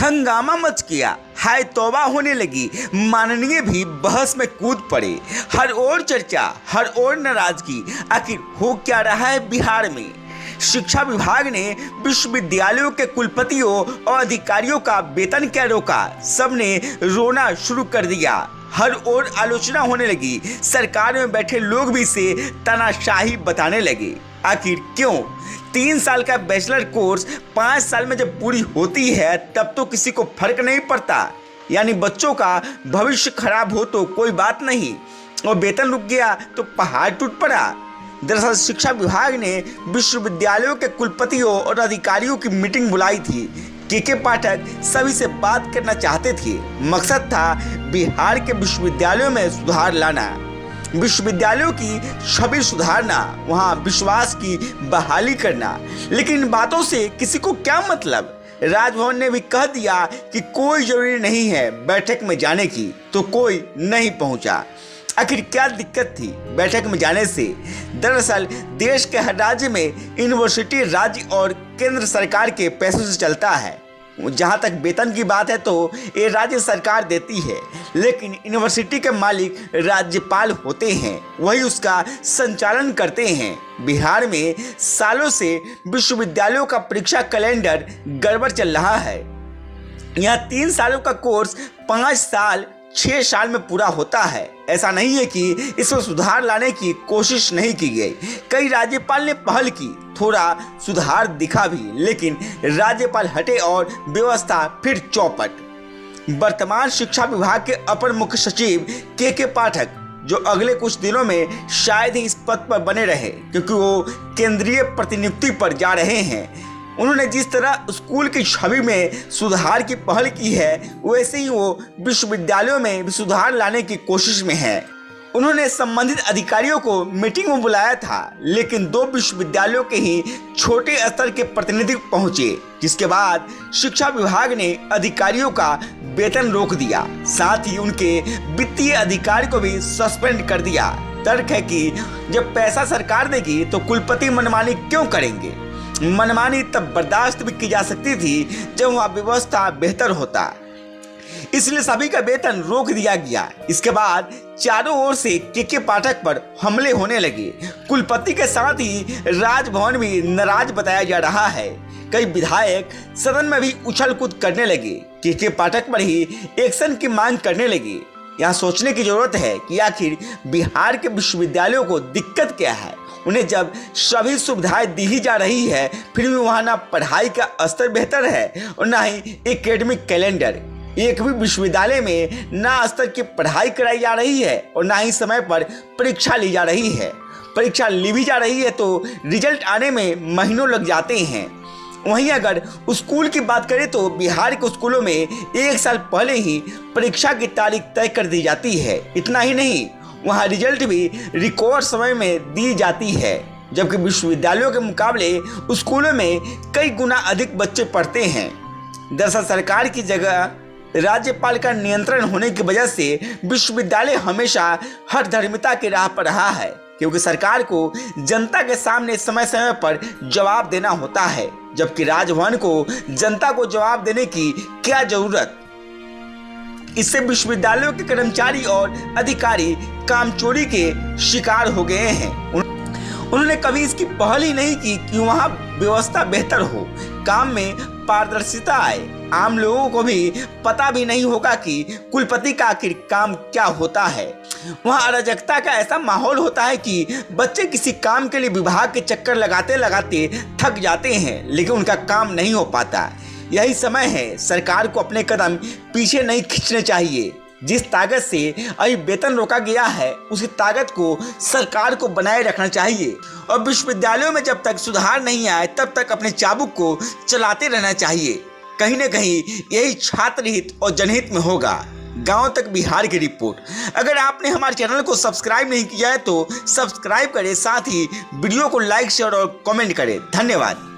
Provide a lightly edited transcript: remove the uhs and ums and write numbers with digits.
हंगामा मच गया, हाय तौबा होने लगी। माननीय भी बहस में कूद पड़े। हर ओर चर्चा, हर ओर नाराजगी। आखिर हो क्या रहा है बिहार में? शिक्षा विभाग ने विश्वविद्यालयों के कुलपतियों और अधिकारियों का वेतन क्या रोका? सबने रोना शुरू कर दिया। हर ओर आलोचना होने लगी। सरकार में बैठे लोग भी इसे तानाशाही बताने लगे। आखिर क्यों? 3 साल का बैचलर कोर्स 5 साल में जब पूरी होती है तब तो किसी को फर्क नहीं पड़ता, यानी बच्चों का भविष्य खराब हो तो कोई बात नहीं, और वेतन रुक गया तो पहाड़ टूट पड़ा। दरअसल शिक्षा विभाग ने विश्वविद्यालयों के कुलपतियों और अधिकारियों की मीटिंग बुलाई थी। के पाठक सभी से बात करना चाहते थे। मकसद था बिहार के विश्वविद्यालयों में सुधार लाना, विश्वविद्यालयों की छवि सुधारना, वहां विश्वास की बहाली करना। लेकिन इन बातों से किसी को क्या मतलब? राजभवन ने भी कह दिया कि कोई जरूरी नहीं है बैठक में जाने की, तो कोई नहीं पहुंचा। आखिर क्या दिक्कत थी बैठक में जाने से? दरअसल देश के हर राज्य में यूनिवर्सिटी राज्य और केंद्र सरकार के पैसों से चलता है। जहां तक वेतन की बात है तो ये राज्य सरकार देती है, लेकिन यूनिवर्सिटी के मालिक राज्यपाल होते हैं, वही उसका संचालन करते हैं। बिहार में सालों से विश्वविद्यालयों का परीक्षा कैलेंडर गड़बड़ चल रहा है। यहाँ 3 सालों का कोर्स 5 साल 6 साल में पूरा होता है। ऐसा नहीं है कि इसमें सुधार लाने की कोशिश नहीं की गई। कई राज्यपाल ने पहल की, थोड़ा सुधार दिखा भी, लेकिन राज्यपाल हटे और व्यवस्था फिर चौपट। वर्तमान शिक्षा विभाग के अपर मुख्य सचिव के पाठक, जो अगले कुछ दिनों में शायद ही इस पद पर बने रहे क्योंकि वो केंद्रीय प्रतिनियुक्ति पर जा रहे हैं, उन्होंने जिस तरह स्कूल की छवि में सुधार की पहल की है, वैसे ही वो विश्वविद्यालयों में भी सुधार लाने की कोशिश में है। उन्होंने संबंधित अधिकारियों को मीटिंग में बुलाया था, लेकिन 2 विश्वविद्यालयों के ही छोटे स्तर के प्रतिनिधि पहुंचे, जिसके बाद शिक्षा विभाग ने अधिकारियों का वेतन रोक दिया, साथ ही उनके वित्तीय अधिकारी को भी सस्पेंड कर दिया। तर्क है कि जब पैसा सरकार देगी तो कुलपति मनमानी क्यों करेंगे? मनमानी तब बर्दाश्त भी की जा सकती थी जब वहाँ व्यवस्था बेहतर होता, इसलिए सभी का वेतन रोक दिया गया। इसके बाद चारों ओर से के पाठक पर हमले होने लगे। कुलपति के साथ ही राजभवन भी नाराज बताया जा रहा है। कई विधायक सदन में भी उछल कूद करने लगे, के पाठक पर ही एक्शन की मांग करने लगे। यहाँ सोचने की जरूरत है कि आखिर बिहार के विश्वविद्यालयों को दिक्कत क्या है? उन्हें जब सभी सुविधाएं दी ही जा रही है, फिर भी वहाँ ना पढ़ाई का स्तर बेहतर है और ना ही एकेडमिक कैलेंडर। एक भी विश्वविद्यालय में ना स्तर की पढ़ाई कराई जा रही है और ना ही समय पर परीक्षा ली जा रही है। परीक्षा ली भी जा रही है तो रिजल्ट आने में महीनों लग जाते हैं। वहीं अगर स्कूल की बात करें तो बिहार के स्कूलों में 1 साल पहले ही परीक्षा की तारीख तय कर दी जाती है। इतना ही नहीं, वहाँ रिजल्ट भी रिकॉर्ड समय में दी जाती है, जबकि विश्वविद्यालयों के मुकाबले स्कूलों में कई गुना अधिक बच्चे पढ़ते हैं। दरअसल सरकार की जगह राज्यपाल का नियंत्रण होने की वजह से विश्वविद्यालय हमेशा हठधर्मिता की राह पर रहा है, क्योंकि सरकार को जनता के सामने समय समय पर जवाब देना होता है, जबकि राजभवन को जनता को जवाब देने की क्या जरूरत? इससे विश्वविद्यालयों के कर्मचारी और अधिकारी कामचोरी के शिकार हो गए हैं। उन्होंने कभी इसकी पहल ही नहीं की कि वहाँ व्यवस्था बेहतर हो, काम में पारदर्शिता आए। आम लोगों को भी पता भी नहीं होगा कि कुलपति का आखिर काम क्या होता है। वहाँ अराजकता का ऐसा माहौल होता है कि बच्चे किसी काम के लिए विभाग के चक्कर लगाते लगाते थक जाते हैं, लेकिन उनका काम नहीं हो पाता। यही समय है सरकार को अपने कदम पीछे नहीं खींचने चाहिए। जिस ताकत से अभी वेतन रोका गया है, उसी ताकत को सरकार को बनाए रखना चाहिए और विश्वविद्यालयों में जब तक सुधार नहीं आए तब तक अपने चाबुक को चलाते रहना चाहिए। कहीं न कहीं यही छात्र हित और जनहित में होगा। गांव तक बिहार की रिपोर्ट। अगर आपने हमारे चैनल को सब्सक्राइब नहीं किया है तो सब्सक्राइब करें, साथ ही वीडियो को लाइक शेयर और कमेंट करें। धन्यवाद।